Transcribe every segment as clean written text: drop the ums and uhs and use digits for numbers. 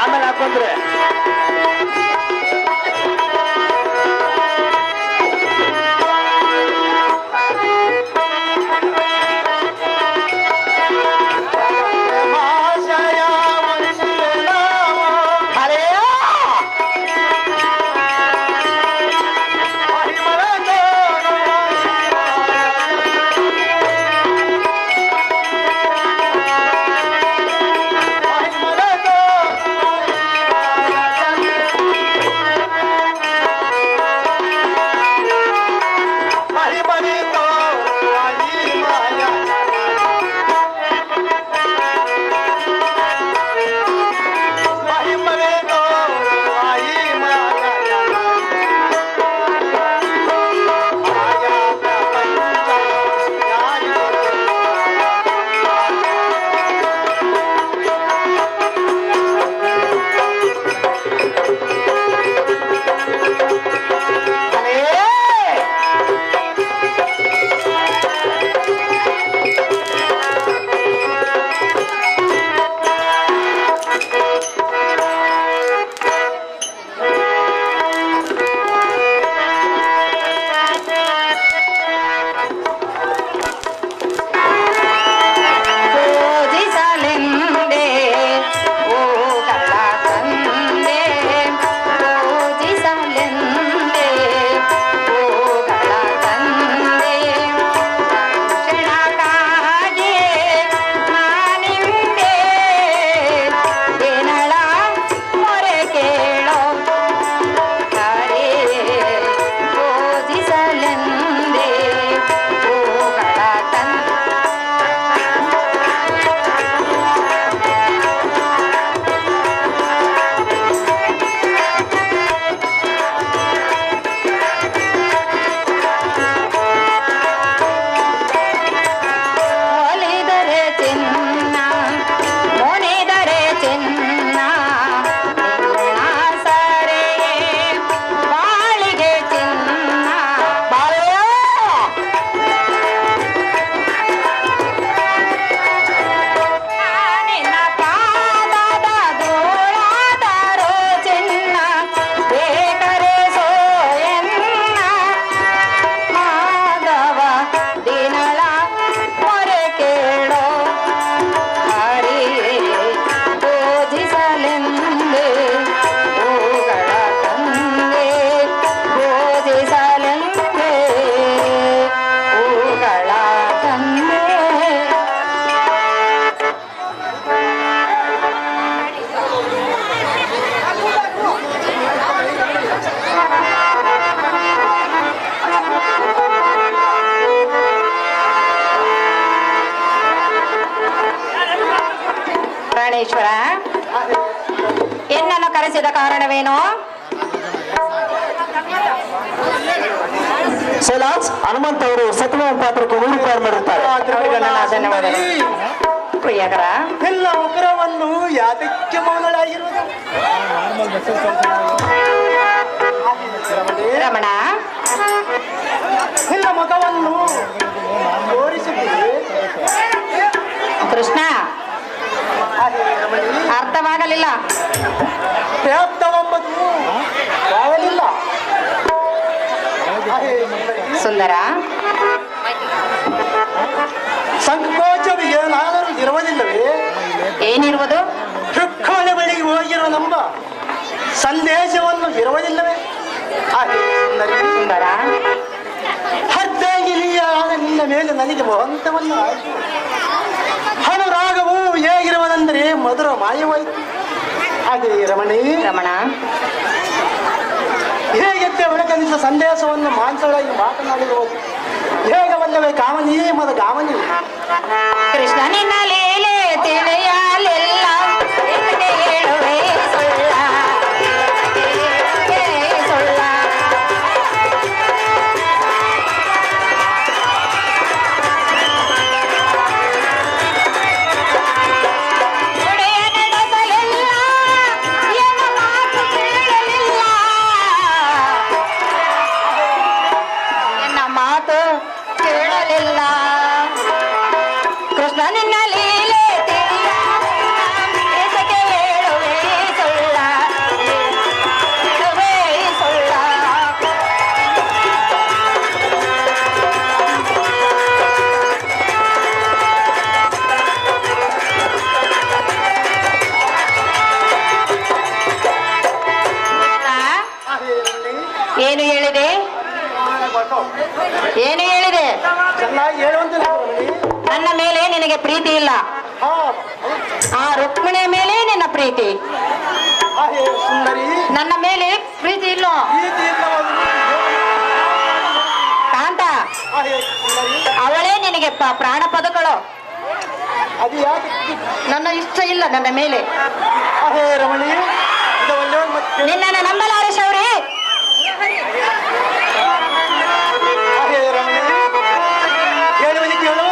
ಆಮೇಲೆ ಹಾಕೊಂಡ್ರೆ ಪ್ರಾಣೇಶ್ವರ, ಎನ್ನನ್ನು ಕರೆಸಿದ ಕಾರಣವೇನು? ಸೋಲಾಸ್ ಹನುಮಂತ ಅವರು ಸತ್ಯನಾರಾಯಣ ಪಾತ್ರಕ್ಕೆ 100 ರೂಪಾಯಿ ಮಾಡಿರ್ತಾರೆ. ಪ್ರಿಯಕರ, ಎಲ್ಲ ಉಗ್ರವನ್ನು ಯಾತಕ್ಕೆ ಮೌನಳಾಗಿರುವುದು? ರಮಣ, ಎಲ್ಲ ಮಗವನ್ನು ತೋರಿಸುತ್ತಿದೆ. ಕೃಷ್ಣ, ಅರ್ಥವಾಗಲಿಲ್ಲ. ಪ್ರಾಪ್ತವೆಂಬುದು ಆಗಲಿಲ್ಲ. ಸುಂದರ, ಸಂಕೋಚವು ಏನಾದರೂ ಇರುವುದಿಲ್ಲವೇ? ಏನಿರುವುದು? ರುಕ್ಮಿಣಿ ಬಳಿಗೆ ಹೋಗಿರುವ ನಂಬ ಸಂದೇಶವನ್ನು ಇರುವುದಿಲ್ಲವೇ? ಸುಂದರ, ಹದ್ದೆಗಿಲಿಯಾದ ನಿನ್ನ ಮೇಲೆ ನನಗೆ ಮಹಂತವಲ್ಲ. ಅನುರಾಗವು ಹೇಗಿರುವುದಂದರೆ ಮಧುರ ಮಾಯವಾಯಿತು. ಹಾಗೆ ರಮಣಿ, ರಮಣ, ಹೇಗೆತ್ತೆ ಒಳಗನಿಸ ಸಂದೇಶವನ್ನು ಮಾಂಸಳಾಗಿ ಮಾತನಾಡಿರುವುದು ಹೇಗವಲ್ಲವೇ ಕಾಮನಿ ಮದ ಗಾಮನಿ? ಕೃಷ್ಣ, ನಿನ್ನ ಲೀಲೆ ತಿಳಿಯಲಿಲ್ಲ, ನಿನಗೆ ಹೇಳುವೆ ಸುಳ್ಳ, ಸುಳ್ಳ. ಕೇಳಲಿಲ್ಲ. ಕೃಷ್ಣ, ನಿನ್ನ ಲೀಲೆ ತಿಳಿಯ ಏನು ಹೇಳಿದೆ? ಚೆನ್ನಾಗಿ ಹೇಳುವಂತೆ ರಮಣಿ. ನನ್ನ ಮೇಲೆ ನಿನಗೆ ಪ್ರೀತಿ ಇಲ್ಲ, ಹಾ ಆ ರುಕ್ಮಿಣಿಯ ಮೇಲೆ ನಿನ್ನ ಪ್ರೀತಿ. ಹೇ ಸುಂದರಿ, ನನ್ನ ಮೇಲೆ ಪ್ರೀತಿ ಇಲ್ಲೋ ಕಾಂತ? ಹೇ ಸುಂದರಿ, ಅವಳೇ ನಿನಗೆ ಪ್ರಾಣ ಪದಗಳು. ಅದು ಯಾಕೆ? ನನ್ನ ಇಷ್ಟ ಇಲ್ಲ ನನ್ನ ಮೇಲೆ. ಹೇ ರಮಣಿ, ಇದು ಒಳ್ಳೆಯ ಮತ್ತೆ ನಿನ್ನನ್ನು ನಂಬಲಾರೆ ಶೌರಿ. ಹೇ ರಮಣಿ, ಹೇಳುವಲ್ಲಿ ಕೇಳು.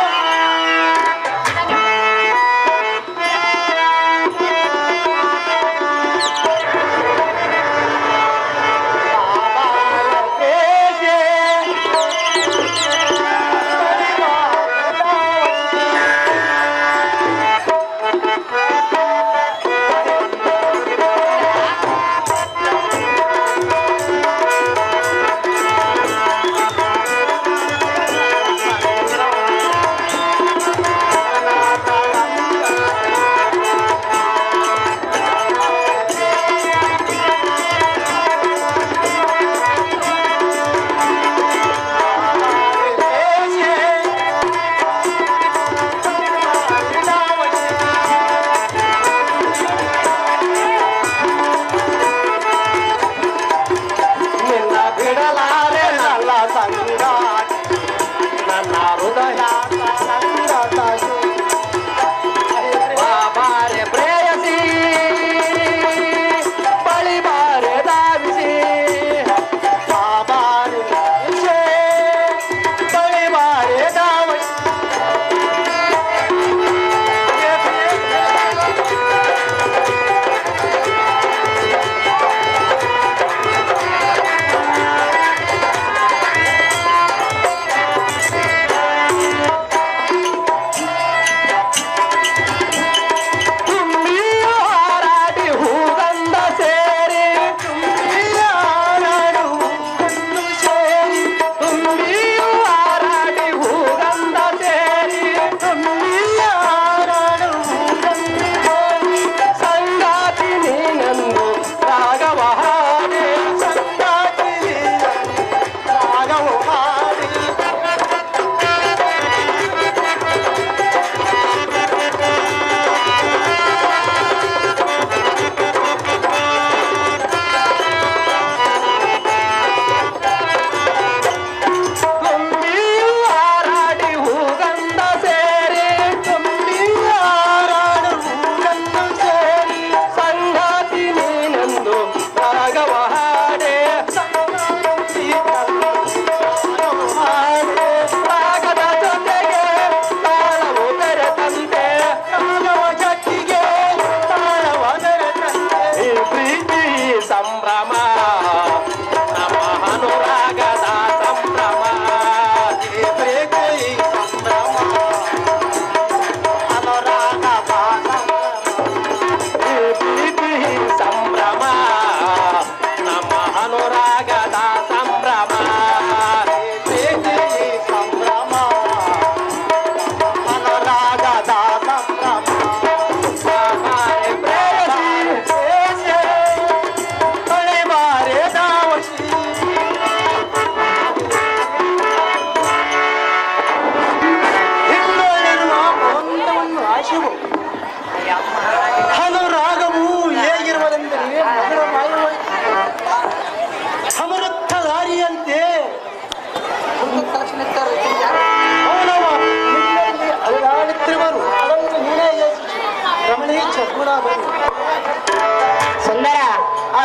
ಸುಂದರ,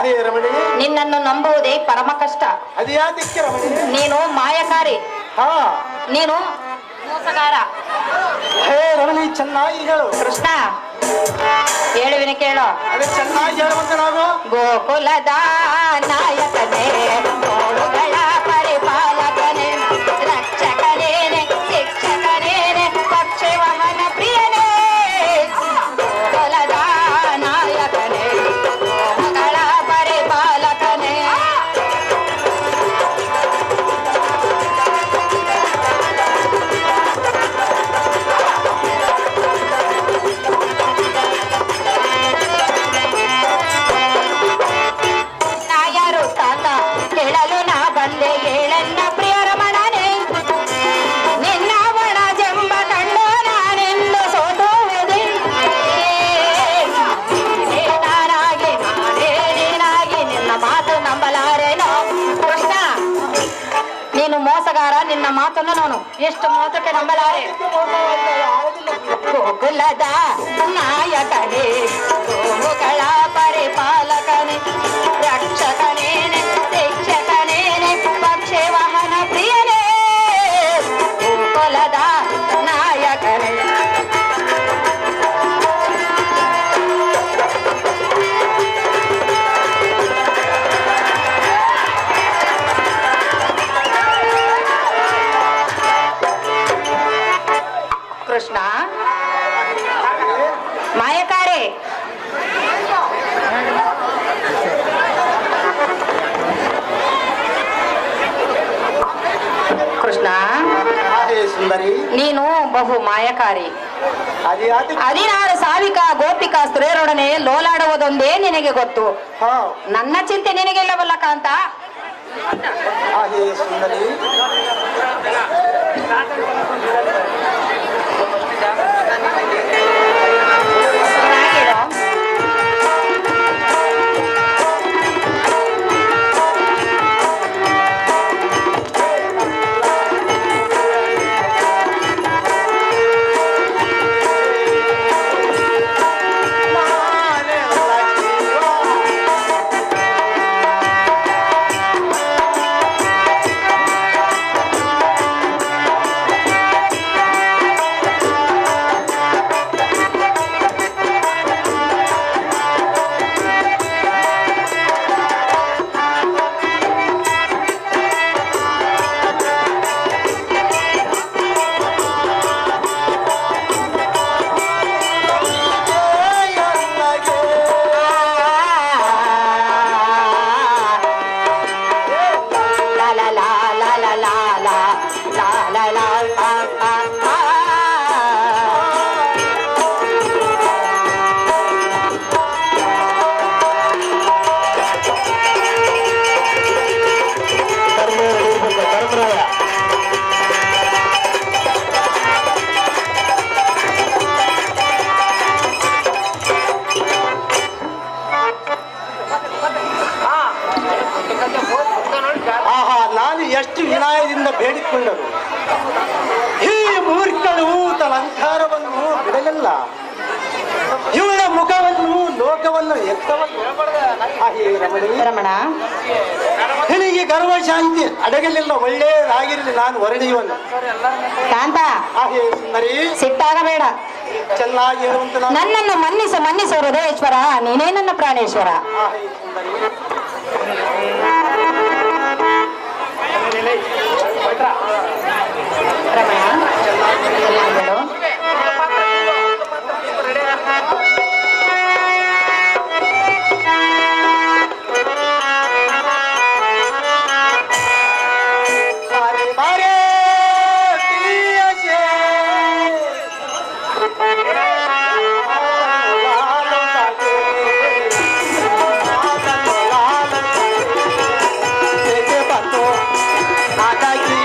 ಹೇ ರಮಣಿ, ನಿನ್ನನ್ನು ನಂಬುವುದೇ ಪರಮ ಕಷ್ಟ. ಅದು ಯಾತಕ್ಕೆ ರಮಣಿ? ನೀನು ಮಾಯಕಾರಿ, ಹಾ ನೀನು ಮೋಸಗಾರ. ಹೇ ರಮಣಿ, ಚೆನ್ನಾಗಿ ಹೇಳು. ಕೃಷ್ಣ ಹೇಳುವಿನ ಕೇಳು. ಅದೇ ಚೆನ್ನಾಗಿ ಹೇಳುವಂತ ನಾವು ಗೋಕುಲದ ನಾಯಕನೇ, ಗೋವುಗಳ ಪರಿಪಾಲಕನೇ, ರಕ್ಷಕನೇನೆ ಶಿಕ್ಷಕನೇನೆ, ಪಕ್ಷಿವಾಹನ ಪ್ರಿಯನೇ. ಗೋಕುಲದ ನಾಯಕನೇ, ಗೋವುಗಳ ಪರಿಪಾಲಕನೇ. ಯಾರು ತಾತ ನಿನ್ನ ಮಾತನ್ನು ನಾನು ಎಷ್ಟು ಮಾತ್ರಕ್ಕೆ ನಂಬಲಾರೆ. ಗೋಕುಲದ ನಾಯಕನೇ, ಗೋವುಗಳ ಪರಿಪಾಲಕನೇ, ರಕ್ಷಕನೇನೆ ಶಿಕ್ಷಕನೇನೆ, ಪಕ್ಷಿ ವಾಹನ ಪ್ರಿಯನೇ, ಗೋಕುಲದ ನಾಯಕನೇ. ಕೃಷ್ಣ ಮಾಯಕಾರಿ, ಕೃಷ್ಣ ಹೇ ಸುಂದರಿ, ನೀನು ಬಹು ಮಾಯಕಾರಿ. ಅದ್ಯಾತಿ 16 ಸಾವಿಕ ಗೋಪಿಕಾ ಸ್ತ್ರೀಯರೊಡನೆ ಲೋಲಾಡುವುದೊಂದೇ ನಿನಗೆ ಗೊತ್ತು. ಹಾ ನನ್ನ ಚಿಂತೆ ನಿನಗೆಲ್ಲವಲ್ಲ ಕಾಂತ. ಹೇ ಸುಂದರಿ, ಹಾಗೇನೋ? ನಾನು ಎಷ್ಟು ವಿನಯದಿಂದ ಬೇಡಿಕೊಂಡರು, ಈ ಮೂರ್ಖಳು ತನ್ನ ಅಲಂಕಾರವನ್ನು ಬಿಡಲಿಲ್ಲ, ಇವಳ ಮುಖವನ್ನು ಲೋಕವನ್ನು ಎತ್ತವನ್ನು ರಮಣ, ನಿನಗೆ ಗರ್ವ ಶಾಂತಿ ಅಡಗಲಿಲ್ಲ, ಒಳ್ಳೆಯದಾಗಿರಲಿ, ನಾನು ಹೊರಡಿಯುವನು. ಕಾಂತ ಹೇ ಸುಂದರಿ, ಸಿಟ್ಟಾಗಬೇಡ. ಚೆನ್ನಾಗಿ ಹೇಳುವಂತ ನಾನು. ನನ್ನನ್ನು ಮನ್ನಿಸು ಹೃದಯೇಶ್ವರ, ನೀನೇ ನನ್ನ ಪ್ರಾಣೇಶ್ವರ. ಹೇ ಸುಂದರಿ, ರಮಣ, ಚೆನ್ನಾಗಿರು. ಬಾರೆ ಬಾರೆ ಪ್ರಿಯಸೇ, ಆಗಿ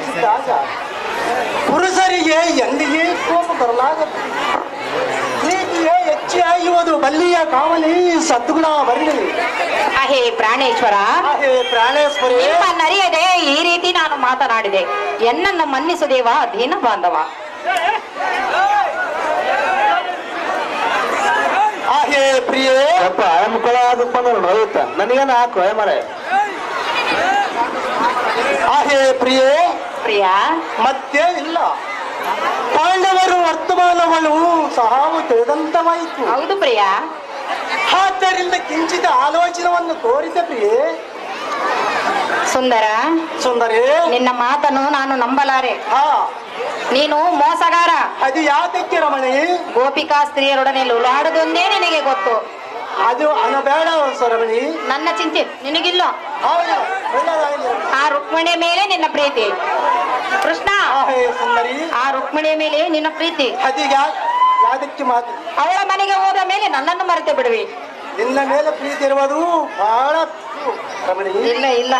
ಪ್ರೀತಿಸಿದಾಗ ಪುರುಷರಿಗೆ ಎಂದಿಗೆ ಕೋಪ ಬರಲಾಗದು. ಪ್ರೀತಿಯೇ ಹೆಚ್ಚಾಗುವುದು ಬಲ್ಲಿಯ ಕಾವಲಿ ಸದ್ಗುಣ ಬರಲಿ. ಅಹೇ ಪ್ರಾಣೇಶ್ವರ, ಹೇ ಪ್ರಾಣೇಶ್ವರಿ, ನರಿಯದೆ ಈ ರೀತಿ ನಾನು ಮಾತನಾಡಿದೆ. ಎನ್ನನ್ನು ಮನ್ನಿಸು ದೇವ ದೀನ ಬಾಂಧವ. ಹೇ ಪ್ರಿಯೇ, ಅಪ್ಪ ಅಮ್ಕೊಳದಪ್ಪ ನೋಡುತ್ತ ನನಗೇನು ಹಾಕು ಮರೆ. ಹೇ ಪ್ರಿಯೇ, ಪ್ರಿಯ, ಮತ್ತೆ ಇಲ್ಲ ಪಾಂಡವರು ವರ್ತಮಾನಗಳು ಸಹಾವು ತಿಳಿದಂತವಾಯಿತು. ಹೌದು ಪ್ರಿಯ. ಆದ್ದರಿಂದ ಕಿಂಚಿತ ಆಲೋಚನವನ್ನು ತೋರಿದ ಪ್ರಿಯೇ. ಸುಂದರ, ಸುಂದರಿ, ನಿನ್ನ ಮಾತನ್ನು ನಾನು ನಂಬಲಾರೆ. ಹಾ ನೀನು ಮೋಸಗಾರ. ಅದು ಯಾತಕ್ಕೆ ರಮಣಿ? ಗೋಪಿಕಾ ಸ್ತ್ರೀಯರೊಡನೆ ಲುಲಾಡುವುದೊಂದೇ ನಿನಗೆ ಗೊತ್ತು. ಅದು ಅನಬೇಡ ರಮಣಿ. ನನ್ನ ಚಿಂತೆ ನಿನಗಿಲ್ಲ. ಹೌದು, ಒಳ್ಳೆದಾಗಲಿ. ಆ ರುಕ್ಮಿಣಿಯ ಮೇಲೆ ನಿನ್ನ ಪ್ರೀತಿ. ಕೃಷ್ಣ, ಹೇ ಸುಂದರಿ, ಆ ರುಕ್ಮಿಣಿಯ ಮೇಲೆ ನಿನ್ನ ಪ್ರೀತಿ. ಅದೀಗ ಯಾದಕ್ಕೆ ಮಾತು? ಅವಳ ಮನೆಗೆ ಹೋದ ಮೇಲೆ ನನ್ನನ್ನು ಮರೆತು ಬಿಡುವಿ. ನಿನ್ನ ಮೇಲೆ ಪ್ರೀತಿ ಇರುವುದು ಬಹಳ ರಮಣಿ. ಇಲ್ಲ ಇಲ್ಲ,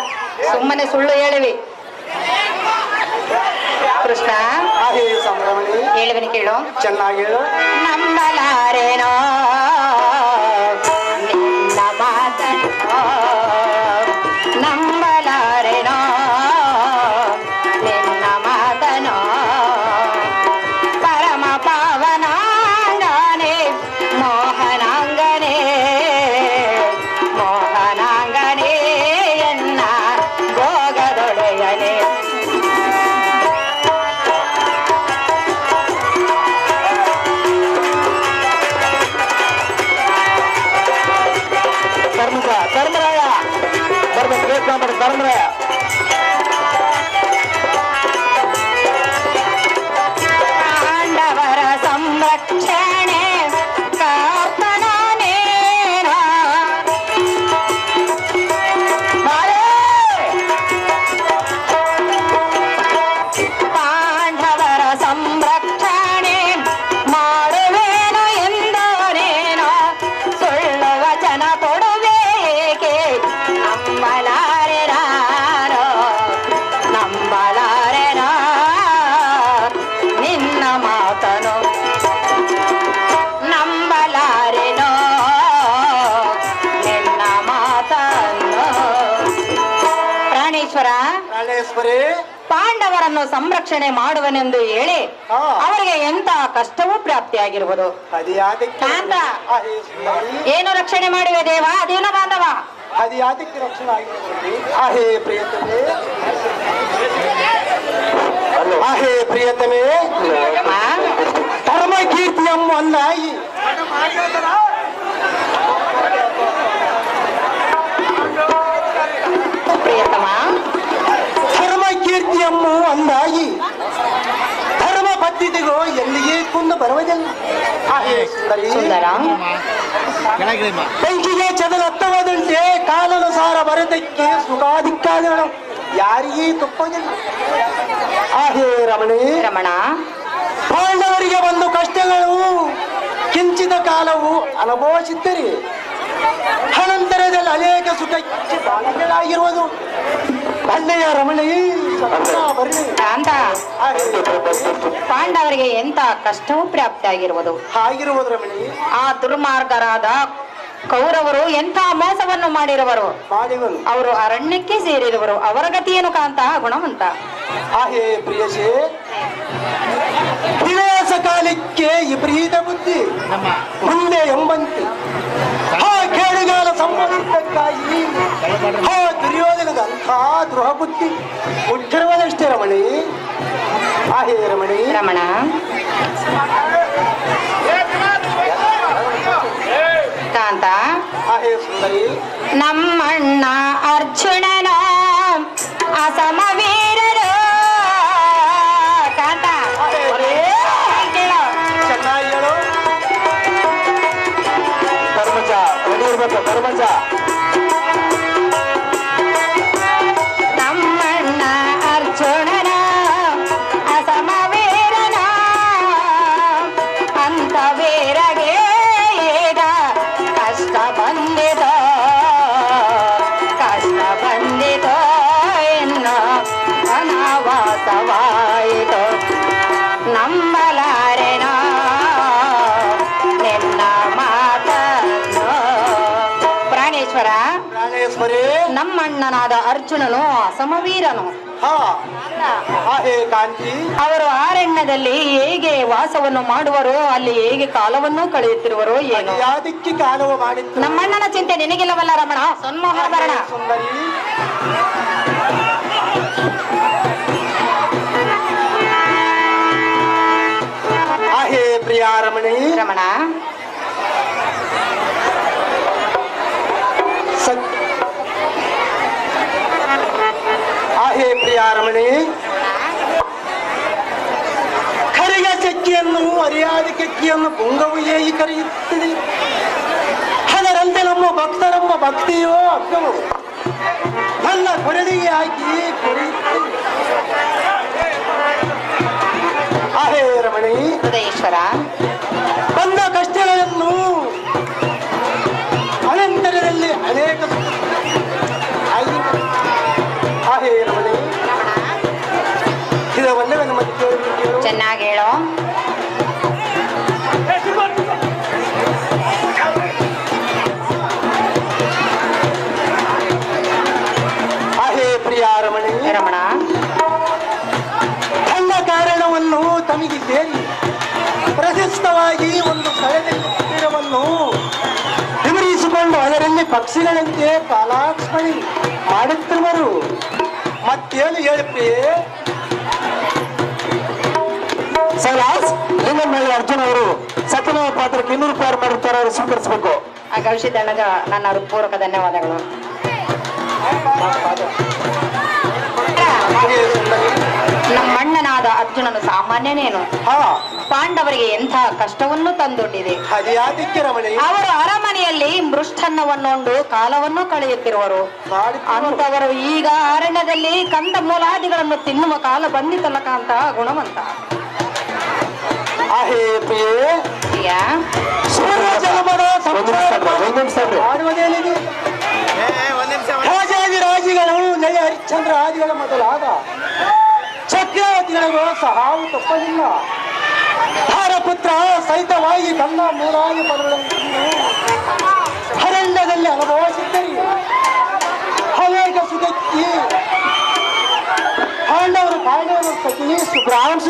ಸುಮ್ಮನೆ ಸುಳ್ಳು ಹೇಳಿವಿ. ಕೃಷ್ಣ, ಹೇ ಸಂಭ್ರಮಣಿ, ಹೇಳುವನಿ ಕೇಳು. ಚೆನ್ನಾಗಿ ಹೇಳು. ನಂಬಲಾರೇನೋ ನಿನ್ನ ಮಾತನ್ನು, ನಂಬಲಾರೇನೋ ನಿನ್ನ ಮಾತನು. ಪರಮ ಪಾವನಾಂಗನೆ ಮೋಹನಾಂಗನೆ, ಮೋಹನಾಂಗನೆ ಎನ್ನ ಭೋಗದೊಡೆಯನೆ. ಧರ್ಮರಾಯ ಬರ್ಬೇಕು, ಪ್ರಯತ್ನ ಮಾಡಿ ಧರ್ಮರಾಯ. ಪಾಂಡವರ ಸಂರಕ್ಷಣೆ ಕಾಪನಾನೇನ. ಪಾಂಡವರ ಸಂರಕ್ಷಣೆ ಮಾಡುವೇನು ಎಂದವನೇನೋ, ಸುಳ್ಳು ವಚನ ಕೊಡುವೆ ಏಕೆ ನಂಬಲಾರೆ ನಾನು, ನಂಬಲಾರೆ ನಾ ನಿನ್ನ ಮಾತನು, ನಂಬಲಾರೆನೋ ನಿನ್ನ ಮಾತನ್ನು. ಪ್ರಾಣೇಶ್ವರ, ಪ್ರಾಣೇಶ್ವರಿ, ಪಾಂಡವರನ್ನು ಸಂರಕ್ಷಣೆ ಮಾಡುವನೆಂದು ಹೇಳಿ ಹಾ. ಅವರಿಗೆ ಎಂತ ಕಷ್ಟವೂ ಪ್ರಾಪ್ತಿಯಾಗಿರುವುದು. ಅದು ಯಾದಕ್ಕೆ? ಕಾಂತ. ಹೇ ಸುಂದರಿ, ಏನು ರಕ್ಷಣೆ ಮಾಡುವೆ ದೇವ ಅದೇನ ಬಾಂಧವ? ಅದು ಯಾತಕ್ಕೆ ರಕ್ಷಣೆ ಆಗಿರುವುದು? ಹೇ ಪ್ರಿಯತಮೆ, ಹೇ ಪ್ರಿಯತಮೆ, ಆ? ಪರಮ ಕೀರ್ತಿ ಎಂಬಂದಾಗಿ ಪ್ರಿಯತಮ, ಧರ್ಮ ಕೀರ್ತಿ ಎಂಬ ಅಂದಾಗಿ ಧರ್ಮ ಪದ್ಧತಿಗೂ ಎಲ್ಲಿಗೆ ಕುಂದು ಬರುವುದಿಲ್ಲ. ಹೇ ಸುಂದರಿ, ಸುಂದರ, ಬೆಂಕಿಗೆ ಚದಲತ್ತವದಂತೆ ಕಾಲಾನುಸಾರ ಬರದಕ್ಕೆ ಸುಖಾಧಿಕ್ಕಾದಿಗಳು ಯಾರಿಗೇ ತಪ್ಪೋದಿಲ್ಲ. ಹೇ ರಮಣಿ, ರಮಣ, ಪಾಂಡವರಿಗೆ ಒಂದು ಕಷ್ಟಗಳು ಕಿಂಚಿತ ಕಾಲವು ಅನುಭವಿಸಿದ್ದರೆ ಅನಂತರದಲ್ಲಿ ಅನೇಕ ಸುಖಕ್ಕೆ ಬಾಗಿಲಾಗಿರುವುದು. ಅಲ್ಲೆಯ ರಮಣಿ ಬರಲಿ. ಕಾಂತ, ಪಾಂಡವರಿಗೆ ಎಂತ ಕಷ್ಟವೂ ಪ್ರಾಪ್ತಿಯಾಗಿರುವುದು. ಹಾಗಿರುವುದು ರಮಣಿ. ಆ ದುರ್ಮಾರ್ಗರಾದ ಕೌರವರು ಎಂಥ ಮೋಸವನ್ನು ಮಾಡಿರುವರು. ಮಾಡಿವನು. ಅವರು ಅರಣ್ಯಕ್ಕೆ ಸೇರಿರುವರು. ಅವರ ಗತಿಯೇನು ಕಾಂತ ಗುಣವಂತ? ಹೇ ಪ್ರಿಯಸೆ, ವಿನಾಶ ಕಾಲಕ್ಕೆ ವಿಪರೀತ ಬುದ್ಧಿ ಮುಂದೆ ಎಂಬಂತೆ ಆ ಕೇಳುಗಾಲ ಸಂಬಂಧಕ್ಕಾಗಿ ಆ ದುರ್ಯೋಧನದ ಅಂಥ ದ್ರೋಹ ಬುದ್ಧಿ ಹುಟ್ಟಿರುವುದಷ್ಟೇ ರಮಣಿ. ಹೇ ರಮಣಿ, ರಮಣ, ಕಾಂತ, ಹೇ ಸುಂದರಿ, ನಮ್ಮಣ್ಣ ಅರ್ಜುನನ ಅಸಮವೀರರು. ಕಾಂತ, ಕೇಳು. ಚೆನ್ನಾಗಿ ಹೇಳು. ಧರ್ಮಜ ರೆಡಿ ಇರ್ಬೇಕು. ಧರ್ಮಜ, ನಮ್ಮಣ್ಣ ಅರ್ಜುನನ ಅಸಮವೀರನ ಅಂತ ವೀರಗೆ ಈಗ ಕಷ್ಟ ಬಂದಿತೋ, ಕಷ್ಟ ಬಂದಿತೋ ಇನ್ನು ಅವರೇ ನಮ್ಮಣ್ಣನಾದ ಅರ್ಜುನನು ಸಮವೀರನು. ಹಾ ಹೇ ಕಾಂತಿ, ಅವರು ಅರಣ್ಯದಲ್ಲಿ ಹೇಗೆ ವಾಸವನ್ನು ಮಾಡುವರೋ, ಅಲ್ಲಿ ಹೇಗೆ ಕಾಲವನ್ನು ಕಳೆಯುತ್ತಿರುವರೋ ಏನು. ಯಾದಕ್ಕೆ ಕಾಲವ ಮಾಡಿತ್ತು. ನಮ್ಮಣ್ಣನ ಚಿಂತೆ ನಿನಗಿಲ್ಲವಲ್ಲ ರಮಣ, ಸನ್ಮೋಹಭರಣ. ಸುಂದರಿ ಹೇ ಪ್ರಿಯ ರಮಣಿ, ರಮಣ, ಹೇ ಪ್ರಿಯ ರಮಣಿ, ಕರಿಯ ಕೆಕ್ಕಿಯನ್ನು ಅರಿಯಾದ ಕೆಕ್ಕಿಯನ್ನು ಪುಂಗವು ಹೇಗೆ ಕರೆಯುತ್ತದೆ, ಅದರಂತೆ ನಮ್ಮ ಭಕ್ತರಮ್ಮ ಭಕ್ತಿಯೋ ಅಗ್ಗವು ನನ್ನ ಕೊರಳಿಗೆ ಹಾಕಿ ಕೊರೆಯುತ್ತದೆ. ಹೇ ರಮಣಿ, ಹೃದಯೇಶ್ವರ, ಬಂದ ಕಷ್ಟಗಳನ್ನು ಅನಂತರದಲ್ಲಿ ಅನೇಕ ಹೇ ರಮಣಿ, ಇದವಲ್ಲವೇ ನಮ್ಮ ಕೇಳು. ಚೆನ್ನಾಗಿ ಹೇಳೋ. ಹೇ ಪ್ರಿಯ ರಮಣಿ, ರಮಣ, ತನ್ನ ಕಾರಣವನ್ನು ತಮಗೆ ಸೇರಿ ಪ್ರಶಸ್ತವಾಗಿ ಒಂದು ಸ್ಥಳದಲ್ಲಿ ಕುಟೀರವನ್ನು ವಿವರಿಸಿಕೊಂಡು ಅದರಲ್ಲಿ ಪಕ್ಷಿಗಳಂತೆ ಕಾಲಾಕ್ಷಣಿ ಮಾಡುತ್ತಿರುವರು. ಮತ್ತೇನು ಹೇಳಿ ಸೈಲಾಸ್, ಲಿಂಗನಹಳ್ಳಿ ಅರ್ಜುನ್ ಅವರು ಸತ್ಯನಾರಾಯಣ ಪಾತ್ರಕ್ಕೆ 200 ರೂಪಾಯಿ ಮಾಡಿರ್ತಾರೆ, ಅವರು ಸ್ವೀಕರಿಸಬೇಕು. ಆ ಗವಿಸಿದ್ದಣ್ಣಗ ನನ್ನ ಹೃತ್ಪೂರ್ವಕ ಧನ್ಯವಾದಗಳು. ನಮ್ಮಣ್ಣನಾದ ಅರ್ಜುನನು ಸಾಮಾನ್ಯನೇನು, ಹಾ ಪಾಂಡವರಿಗೆ ಎಂಥ ಕಷ್ಟವನ್ನು ತಂದೊಡ್ಡಿದೆ. ಅದ್ಯಾದಕ್ಕೆ ರಮಣಿ, ಅವರು ಅರಮನೆಯಲ್ಲಿ ಮೃಷ್ಟನ್ನವನ್ನುಂಡು ಕಾಲವನ್ನು ಕಳೆಯುತ್ತಿರುವರು. ಅಂತವರು ಈಗ ಅರಣ್ಯದಲ್ಲಿ ಕಂದ ಮೂಲಾದಿಗಳನ್ನು ತಿನ್ನುವ ಕಾಲ ಬಂದಿತಲ್ಲ ಕಾಂತ ಗುಣವಂತ. ಹೇ ಪ್ರಿಯೇ, ಪ್ರಿಯ, ಪೂರ್ವಜನ್ಮದ ಮಾಡುವುದೇನಿದೆ? ರಾಜಾದಿರಾಜಿಗಳು ಜಯ ಹರಿಶ್ಚಂದ್ರ ಆದಿಗಳ ಮೊದಲಾದ ಚಕ್ರವರ್ತಿಗಳಿಗೂ ಸಹಾವು ತಪ್ಪಲಿಲ್ಲ. ಧಾರಪುತ್ರ ಸಹಿತವಾಗಿ ತನ್ನ ಮೂರಾಗಿ ಪದಗಳನ್ನು ಅರಣ್ಯದಲ್ಲಿ ಅನುಭವಿಸಿದ್ದರು. ಅನೇಕ ಸುಗಕ್ಕಿ ಪಾಂಡವರು ಸಖಿ ಸುಬ್ರಾಂಶ